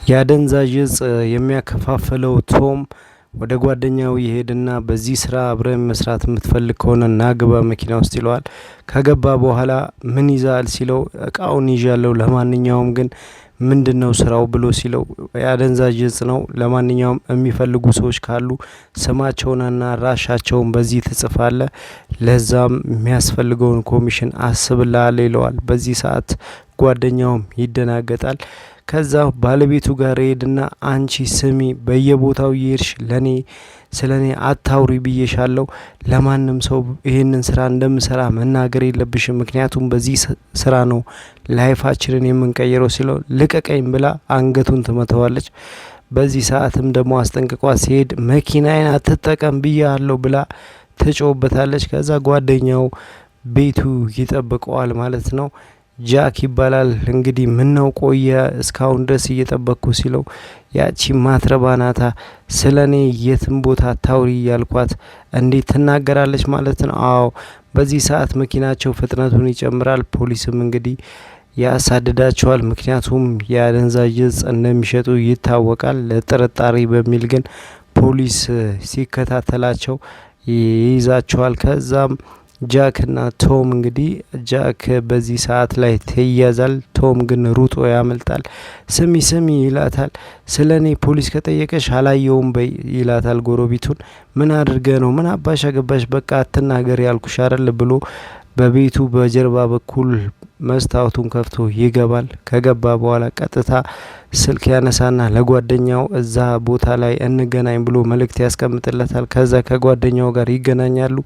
የአደንዛዥ እጽ የሚያከፋፍለው ቶም ወደ ጓደኛው ይሄድና በዚህ ስራ አብረን መስራት የምትፈልግ ከሆነ ናግባ መኪና ውስጥ ይለዋል። ከገባ በኋላ ምን ይዛል ሲለው እቃውን ይዣለሁ፣ ለማንኛውም ግን ምንድነው ስራው ብሎ ሲለው የአደንዛዥ እጽ ነው፣ ለማንኛውም የሚፈልጉ ሰዎች ካሉ ስማቸውንና አድራሻቸውን በዚህ ትጽፋለ፣ ለዛም የሚያስፈልገውን ኮሚሽን አስብልሃል ይለዋል። በዚህ ሰዓት ጓደኛውም ይደናገጣል። ከዛ ባለቤቱ ጋር ሄድና አንቺ ስሚ፣ በየቦታው ይርሽ ለኔ ስለኔ አታውሪ ብዬሻለሁ፣ ለማንም ሰው ይሄንን ስራ እንደምሰራ መናገር የለብሽም፣ ምክንያቱም በዚህ ስራ ነው ላይፋችንን የምንቀይረው ሲለው ልቀቀኝ ብላ አንገቱን ትመተዋለች። በዚህ ሰዓትም ደግሞ አስጠንቅቋት ሲሄድ መኪናዬን አትጠቀም ብያለሁ ብላ ትጮህበታለች። ከዛ ጓደኛው ቤቱ ይጠብቀዋል ማለት ነው። ጃክ ይባላል። እንግዲህ ምን ነው ቆየ እስካሁን ድረስ እየጠበቅኩ ሲለው ያቺ ማትረባ ናታ ስለኔ የትም ቦታ ታውሪ ያልኳት እንዴት ትናገራለች ማለት ነው። አዎ በዚህ ሰዓት መኪናቸው ፍጥነቱን ይጨምራል። ፖሊስም እንግዲህ ያሳድዳቸዋል፣ ምክንያቱም የአደንዛዥ እጽ እንደሚሸጡ ይታወቃል። ለጥርጣሬ በሚል ግን ፖሊስ ሲከታተላቸው ይይዛቸዋል። ከዛም ጃክና ቶም እንግዲህ ጃክ በዚህ ሰዓት ላይ ትያዛል። ቶም ግን ሩጦ ያመልጣል። ስሚ ስሚ ይላታል። ስለ እኔ ፖሊስ ከጠየቀሽ አላየውም በይ ይላታል ጎረቤቱን። ምን አድርገ ነው? ምን አባሽ አገባሽ? በቃ አትናገር ያልኩሽ አይደል ብሎ በቤቱ በጀርባ በኩል መስታወቱን ከፍቶ ይገባል። ከገባ በኋላ ቀጥታ ስልክ ያነሳና ለጓደኛው እዛ ቦታ ላይ እንገናኝ ብሎ መልእክት ያስቀምጥለታል። ከዛ ከጓደኛው ጋር ይገናኛሉ።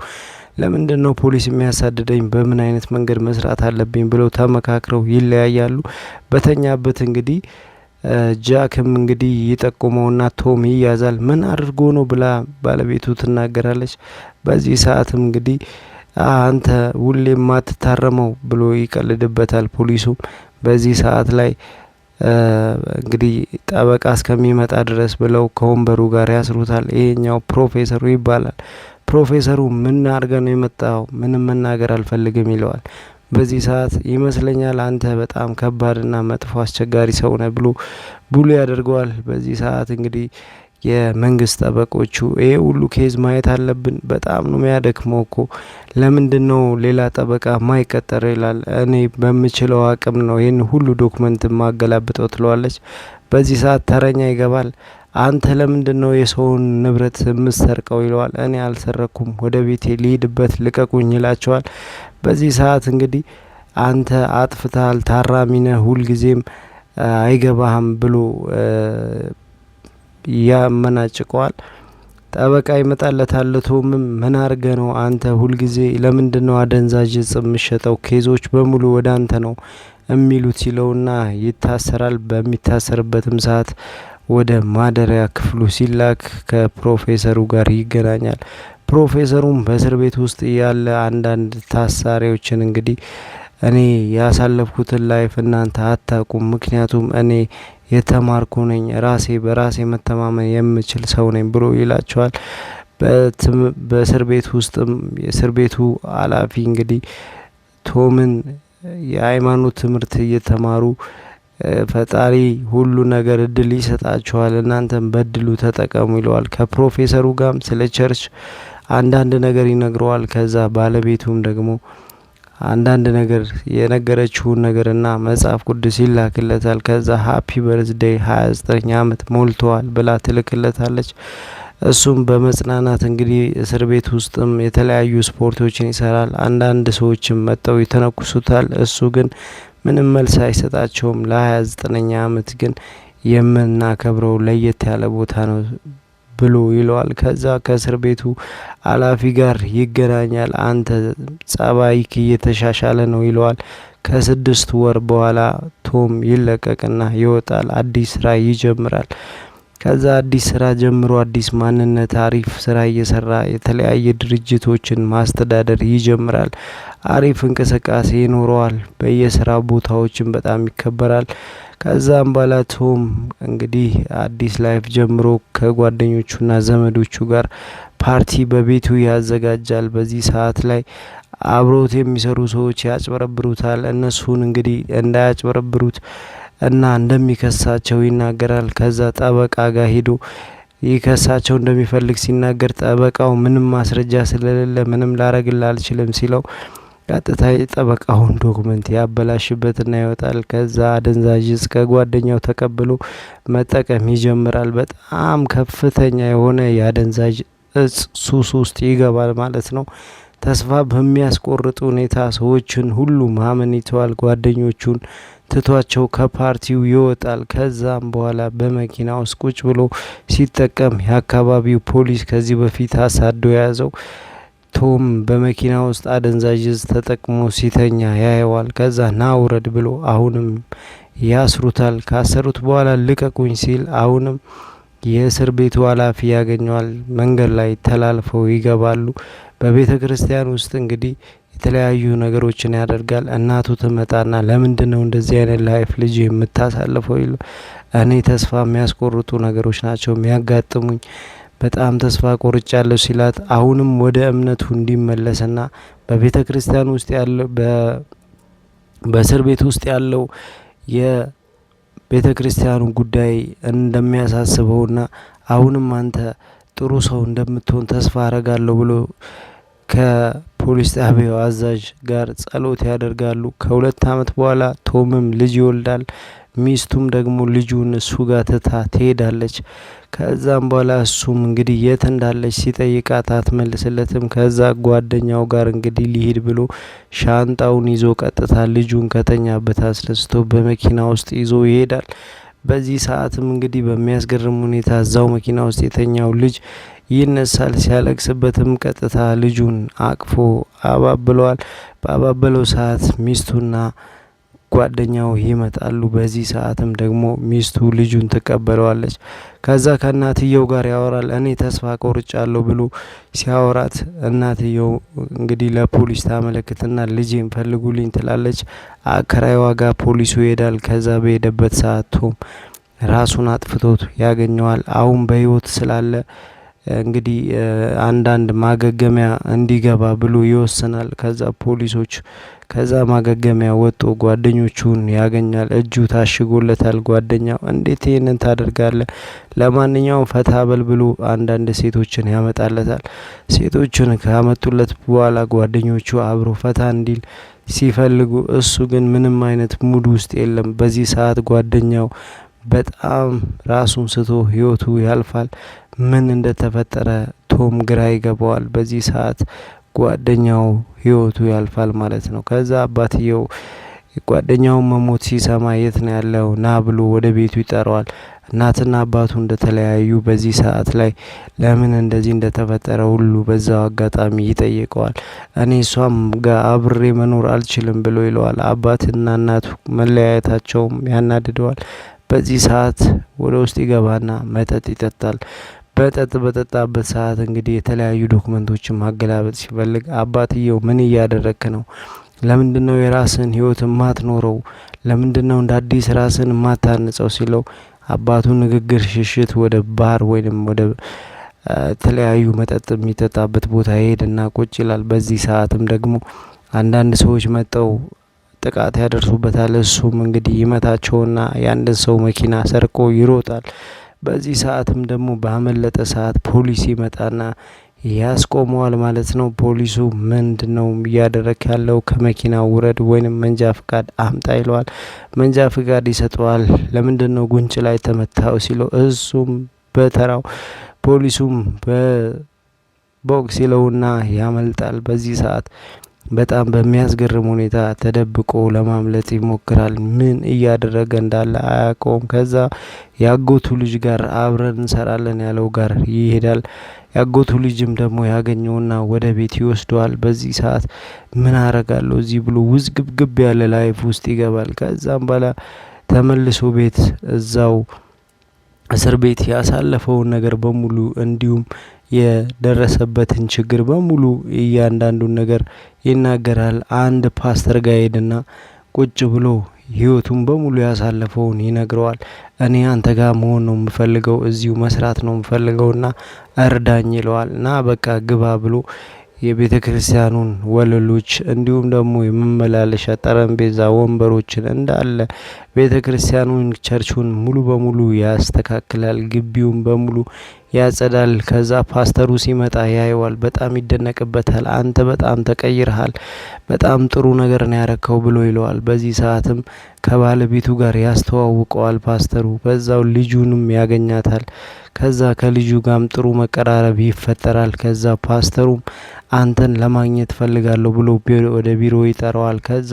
ለምንድነው ፖሊስ የሚያሳድደኝ? በምን አይነት መንገድ መስራት አለብኝ ብለው ተመካክረው ይለያያሉ። በተኛበት እንግዲህ ጃክም እንግዲህ ይጠቁመውና ቶም ይያዛል። ምን አድርጎ ነው ብላ ባለቤቱ ትናገራለች። በዚህ ሰዓትም እንግዲህ አንተ ሁሌም ማትታረመው ብሎ ይቀልድበታል ፖሊሱም። በዚህ ሰዓት ላይ እንግዲህ ጠበቃ እስከሚመጣ ድረስ ብለው ከወንበሩ ጋር ያስሩታል። ይሄኛው ፕሮፌሰሩ ይባላል። ፕሮፌሰሩ ምን አድርገ ነው የመጣው? ምንም መናገር አልፈልግም ይለዋል። በዚህ ሰዓት ይመስለኛል አንተ በጣም ከባድና መጥፎ አስቸጋሪ ሰው ነህ ብሎ ቡሉ ያደርገዋል። በዚህ ሰዓት እንግዲህ የመንግስት ጠበቆቹ ይሄ ሁሉ ኬዝ ማየት አለብን፣ በጣም ነው የሚያደክመው እኮ፣ ለምንድነው ሌላ ጠበቃ ማይቀጠር ይላል። እኔ በምችለው አቅም ነው ይህን ሁሉ ዶክመንት ማገላብጠው ትለዋለች። በዚህ ሰዓት ተረኛ ይገባል። አንተ ለምንድነው የሰውን ንብረት የምሰርቀው ይለዋል። እኔ አልሰረኩም፣ ወደ ቤቴ ሊሄድበት ልቀቁኝ ይላቸዋል። በዚህ ሰዓት እንግዲህ አንተ አጥፍተሃል፣ ታራሚነህ፣ ሁልጊዜም አይገባህም ብሎ ያመናጭቀዋል። ጠበቃ ይመጣለታል። ቶምም ምን አርገ ነው አንተ ሁልጊዜ ለምንድነው አደንዛዥ እጽ የምሸጠው? ኬዞች በሙሉ ወደ አንተ ነው የሚሉት ሲለውና ይታሰራል። በሚታሰርበትም ሰዓት ወደ ማደሪያ ክፍሉ ሲላክ ከፕሮፌሰሩ ጋር ይገናኛል። ፕሮፌሰሩም በእስር ቤት ውስጥ ያለ አንዳንድ ታሳሪዎችን እንግዲህ እኔ ያሳለፍኩትን ላይፍ እናንተ አታቁም፣ ምክንያቱም እኔ የተማርኩ ነኝ፣ ራሴ በራሴ መተማመን የምችል ሰው ነኝ ብሎ ይላቸዋል። በእስር ቤት ውስጥም የእስር ቤቱ ኃላፊ እንግዲህ ቶምን የሃይማኖት ትምህርት እየተማሩ ፈጣሪ ሁሉ ነገር እድል ይሰጣቸዋል፣ እናንተም በድሉ ተጠቀሙ ይለዋል። ከፕሮፌሰሩ ጋርም ስለ ቸርች አንዳንድ ነገር ይነግረዋል። ከዛ ባለቤቱም ደግሞ አንዳንድ ነገር የነገረችውን ነገርና መጽሐፍ ቅዱስ ይላክለታል። ከዛ ሃፒ በርዝዴይ 29 አመት ሞልተዋል ብላ ትልክለታለች። እሱም በመጽናናት እንግዲህ እስር ቤት ውስጥም የተለያዩ ስፖርቶችን ይሰራል። አንዳንድ ሰዎችም መጥተው ይተነኩሱታል። እሱ ግን ምንም መልስ አይሰጣቸውም። ለ29ኛ አመት ግን የምናከብረው ለየት ያለ ቦታ ነው ብሎ ይለዋል። ከዛ ከእስር ቤቱ ኃላፊ ጋር ይገናኛል። አንተ ጸባይክ እየተሻሻለ ነው ይለዋል። ከ6 ወር በኋላ ቶም ይለቀቅና ይወጣል። አዲስ ስራ ይጀምራል። ከዛ አዲስ ስራ ጀምሮ አዲስ ማንነት አሪፍ ስራ እየሰራ የተለያየ ድርጅቶችን ማስተዳደር ይጀምራል። አሪፍ እንቅስቃሴ ይኖረዋል። በየስራ ቦታዎችን በጣም ይከበራል። ከዛም በኋላ ቶም እንግዲህ አዲስ ላይፍ ጀምሮ ከጓደኞቹና ዘመዶቹ ጋር ፓርቲ በቤቱ ያዘጋጃል። በዚህ ሰዓት ላይ አብሮት የሚሰሩ ሰዎች ያጭበረብሩታል። እነሱን እንግዲህ እንዳያጭበረብሩት እና እንደሚከሳቸው ይናገራል። ከዛ ጠበቃ ጋር ሄዶ ይከሳቸው እንደሚፈልግ ሲናገር ጠበቃው ምንም ማስረጃ ስለሌለ ምንም ላረግልህ አልችልም ሲለው ቀጥታ የጠበቃውን ዶክመንት ያበላሽበትና ይወጣል። ከዛ አደንዛዥ እጽ ከጓደኛው ተቀብሎ መጠቀም ይጀምራል። በጣም ከፍተኛ የሆነ የአደንዛዥ እጽ ሱስ ውስጥ ይገባል ማለት ነው። ተስፋ በሚያስቆርጥ ሁኔታ ሰዎችን ሁሉ ማመን ይተዋል። ጓደኞቹን ትቷቸው ከፓርቲው ይወጣል። ከዛም በኋላ በመኪና ውስጥ ቁጭ ብሎ ሲጠቀም የአካባቢው ፖሊስ ከዚህ በፊት አሳዶ የያዘው ቶም በመኪና ውስጥ አደንዛዥ እጽ ተጠቅሞ ሲተኛ ያየዋል። ከዛ ና ውረድ ብሎ አሁንም ያስሩታል። ካሰሩት በኋላ ልቀቁኝ ሲል አሁንም የእስር ቤቱ ኃላፊ ያገኘዋል። መንገድ ላይ ተላልፈው ይገባሉ። በቤተ ክርስቲያን ውስጥ እንግዲህ የተለያዩ ነገሮችን ያደርጋል። እናቱ ትመጣና ለምንድነው እንደዚህ አይነት ላይፍ ልጅ የምታሳልፈው? ይሉ እኔ ተስፋ የሚያስቆርጡ ነገሮች ናቸው የሚያጋጥሙኝ፣ በጣም ተስፋ ቆርጫለሁ ሲላት አሁንም ወደ እምነቱ እንዲመለስና በቤተ ክርስቲያን ውስጥ ያለው በእስር ቤት ውስጥ ያለው የቤተ ክርስቲያኑ ጉዳይ እንደሚያሳስበውና አሁንም አንተ ጥሩ ሰው እንደምትሆን ተስፋ አረጋለሁ ብሎ ከፖሊስ ጣቢያው አዛዥ ጋር ጸሎት ያደርጋሉ። ከ2 አመት በኋላ ቶምም ልጅ ይወልዳል። ሚስቱም ደግሞ ልጁን እሱ ጋር ትታ ትሄዳለች። ከዛም በኋላ እሱም እንግዲህ የት እንዳለች ሲጠይቃት አትመልስለትም። ከዛ ጓደኛው ጋር እንግዲህ ሊሄድ ብሎ ሻንጣውን ይዞ ቀጥታ ልጁን ከተኛበት አስነስቶ በመኪና ውስጥ ይዞ ይሄዳል። በዚህ ሰዓትም እንግዲህ በሚያስገርም ሁኔታ እዛው መኪና ውስጥ የተኛው ልጅ ይነሳል። ሲያለቅስበትም ቀጥታ ልጁን አቅፎ አባብለዋል። በአባበለው ሰዓት ሚስቱና ጓደኛው ይመጣሉ። በዚህ ሰዓትም ደግሞ ሚስቱ ልጁን ትቀበለዋለች። ከዛ ከእናትየው ጋር ያወራል። እኔ ተስፋ ቆርጫለሁ ብሎ ሲያወራት እናትየው እንግዲህ ለፖሊስ ታመለክትና ልጄን ፈልጉልኝ ትላለች። አከራይዋ ጋር ፖሊሱ ይሄዳል። ከዛ በሄደበት ሰዓት ቶም ራሱን አጥፍቶት ያገኘዋል። አሁን በህይወት ስላለ እንግዲህ አንዳንድ ማገገሚያ እንዲገባ ብሎ ይወስናል። ከዛ ፖሊሶች ከዛ ማገገሚያ ወጥቶ ጓደኞቹን ያገኛል። እጁ ታሽጎለታል። ጓደኛው እንዴት ይህንን ታደርጋለህ? ለማንኛውም ፈታ በል ብሎ አንዳንድ ሴቶችን ያመጣለታል። ሴቶችን ካመጡለት በኋላ ጓደኞቹ አብሮ ፈታ እንዲል ሲፈልጉ እሱ ግን ምንም አይነት ሙድ ውስጥ የለም። በዚህ ሰዓት ጓደኛው በጣም ራሱን ስቶ ህይወቱ ያልፋል። ምን እንደተፈጠረ ቶም ግራ ይገባዋል። በዚህ ሰዓት ጓደኛው ህይወቱ ያልፋል ማለት ነው። ከዛ አባትየው ጓደኛውን መሞት ሲሰማ የት ነው ያለው ና ብሎ ወደ ቤቱ ይጠራዋል። እናትና አባቱ እንደተለያዩ በዚህ ሰዓት ላይ ለምን እንደዚህ እንደተፈጠረ ሁሉ በዛው አጋጣሚ ይጠይቀዋል። እኔ እሷም ጋር አብሬ መኖር አልችልም ብሎ ይለዋል። አባትና እናቱ መለያየታቸውም ያናድደዋል። በዚህ ሰዓት ወደ ውስጥ ይገባና መጠጥ ይጠጣል። መጠጥ በጠጣበት ሰዓት እንግዲህ የተለያዩ ዶክመንቶችን ማገላበጥ ሲፈልግ አባትየው ምን እያደረክ ነው? ለምንድነው የራስን ህይወት ማትኖረው? ለምንድነው እንደ አዲስ ራስን ማታንጸው? ሲለው አባቱ ንግግር ሽሽት ወደ ባር ወይንም ወደ ተለያዩ መጠጥ የሚጠጣበት ቦታ ይሄድና ቁጭ ይላል። በዚህ ሰዓትም ደግሞ አንዳንድ ሰዎች መጠው ጥቃት ያደርሱበታል። እሱም እንግዲህ ይመታቸውና የአንድን ሰው መኪና ሰርቆ ይሮጣል። በዚህ ሰዓትም ደግሞ ባመለጠ ሰዓት ፖሊስ ይመጣና ያስቆመዋል ማለት ነው። ፖሊሱ ምንድነው እያደረክ ያለው? ከመኪናው ውረድ ወይንም መንጃ ፍቃድ አምጣ ይለዋል። መንጃ ፍቃድ ይሰጠዋል። ለምንድነው ጉንጭ ላይ ተመታው ሲለው እሱም በተራው ፖሊሱም በቦክስ ይለውና ያመልጣል። በዚህ ሰዓት በጣም በሚያስገርም ሁኔታ ተደብቆ ለማምለጥ ይሞክራል። ምን እያደረገ እንዳለ አያውቀውም። ከዛ ያጎቱ ልጅ ጋር አብረን እንሰራለን ያለው ጋር ይሄዳል። ያጎቱ ልጅም ደግሞ ያገኘውና ወደ ቤት ይወስደዋል። በዚህ ሰዓት ምን አረጋለሁ እዚህ ብሎ ውዝግብግብ ያለ ላይፍ ውስጥ ይገባል። ከዛም በኋላ ተመልሶ ቤት እዛው እስር ቤት ያሳለፈውን ነገር በሙሉ እንዲሁም የደረሰበትን ችግር በሙሉ እያንዳንዱን ነገር ይናገራል። አንድ ፓስተር ጋር ሄድና ቁጭ ብሎ ህይወቱን በሙሉ ያሳለፈውን ይነግረዋል። እኔ አንተ ጋር መሆን ነው የምፈልገው፣ እዚሁ መስራት ነው የምፈልገውና እርዳኝ ይለዋል። ና በቃ ግባ ብሎ የቤተ ክርስቲያኑን ወለሎች እንዲሁም ደግሞ የመመላለሻ ጠረጴዛ ወንበሮችን እንዳለ ቤተ ክርስቲያኑን ቸርቹን ሙሉ በሙሉ ያስተካክላል። ግቢውን በሙሉ ያጸዳል። ከዛ ፓስተሩ ሲመጣ ያየዋል፣ በጣም ይደነቅበታል። አንተ በጣም ተቀይረሃል፣ በጣም ጥሩ ነገር ነው ያረከው ብሎ ይለዋል። በዚህ ሰዓትም ከባለቤቱ ጋር ያስተዋውቀዋል ፓስተሩ። በዛው ልጁንም ያገኛታል። ከዛ ከልጁ ጋርም ጥሩ መቀራረብ ይፈጠራል። ከዛ ፓስተሩም አንተን ለማግኘት ፈልጋለሁ ብሎ ወደ ቢሮ ይጠራዋል። ከዛ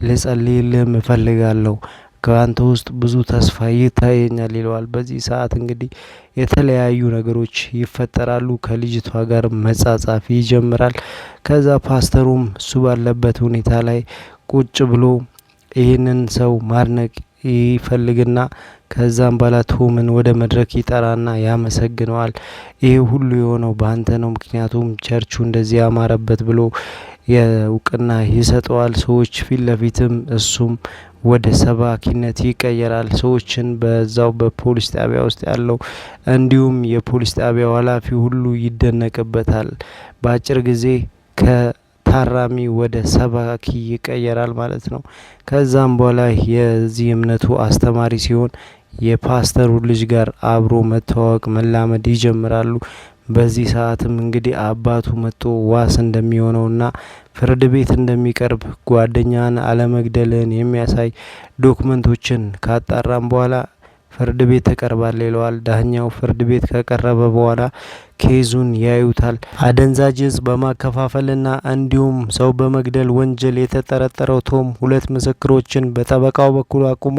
ልጸልይልህም እፈልጋለሁ ከአንተ ውስጥ ብዙ ተስፋ ይታየኛል ይለዋል። በዚህ ሰዓት እንግዲህ የተለያዩ ነገሮች ይፈጠራሉ። ከልጅቷ ጋር መጻጻፍ ይጀምራል። ከዛ ፓስተሩም እሱ ባለበት ሁኔታ ላይ ቁጭ ብሎ ይህንን ሰው ማድነቅ ይፈልግና ከዛም በኋላ ቶምን ወደ መድረክ ይጠራና ያመሰግነዋል። ይሄ ሁሉ የሆነው ባንተ ነው፣ ምክንያቱም ቸርቹ እንደዚህ ያማረበት ብሎ የእውቅና ይሰጠዋል። ሰዎች ፊት ለፊትም እሱም ወደ ሰባኪነት ይቀየራል። ሰዎችን በዛው በፖሊስ ጣቢያ ውስጥ ያለው እንዲሁም የፖሊስ ጣቢያው ኃላፊ ሁሉ ይደነቅበታል። በአጭር ጊዜ ከታራሚ ወደ ሰባኪ ይቀየራል ማለት ነው። ከዛም በኋላ የዚህ እምነቱ አስተማሪ ሲሆን የፓስተሩ ልጅ ጋር አብሮ መተዋወቅ መላመድ ይጀምራሉ። በዚህ ሰዓትም እንግዲህ አባቱ መጥቶ ዋስ እንደሚሆነውና ፍርድ ቤት እንደሚቀርብ ጓደኛን አለመግደልን የሚያሳይ ዶክመንቶችን ካጣራም በኋላ ፍርድ ቤት ተቀርባል ይለዋል። ዳኛው ፍርድ ቤት ከቀረበ በኋላ ኬዙን ያዩታል። አደንዛዥ እጽ በማከፋፈልና እንዲሁም ሰው በመግደል ወንጀል የተጠረጠረው ቶም ሁለት ምስክሮችን በጠበቃው በኩል አቁሞ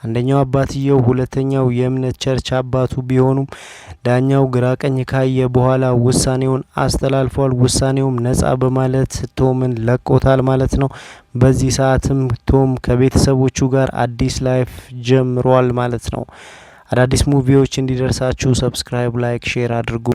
አንደኛው አባትየው፣ ሁለተኛው የእምነት ቸርች አባቱ ቢሆኑም ዳኛው ግራ ቀኝ ካየ በኋላ ውሳኔውን አስተላልፏል። ውሳኔውም ነጻ በማለት ቶምን ለቆታል ማለት ነው። በዚህ ሰዓትም ቶም ከቤተሰቦቹ ጋር አዲስ ላይፍ ጀምሯል ማለት ነው። አዳዲስ ሙቪዎች እንዲደርሳችሁ ሰብስክራይብ፣ ላይክ፣ ሼር አድርጉ።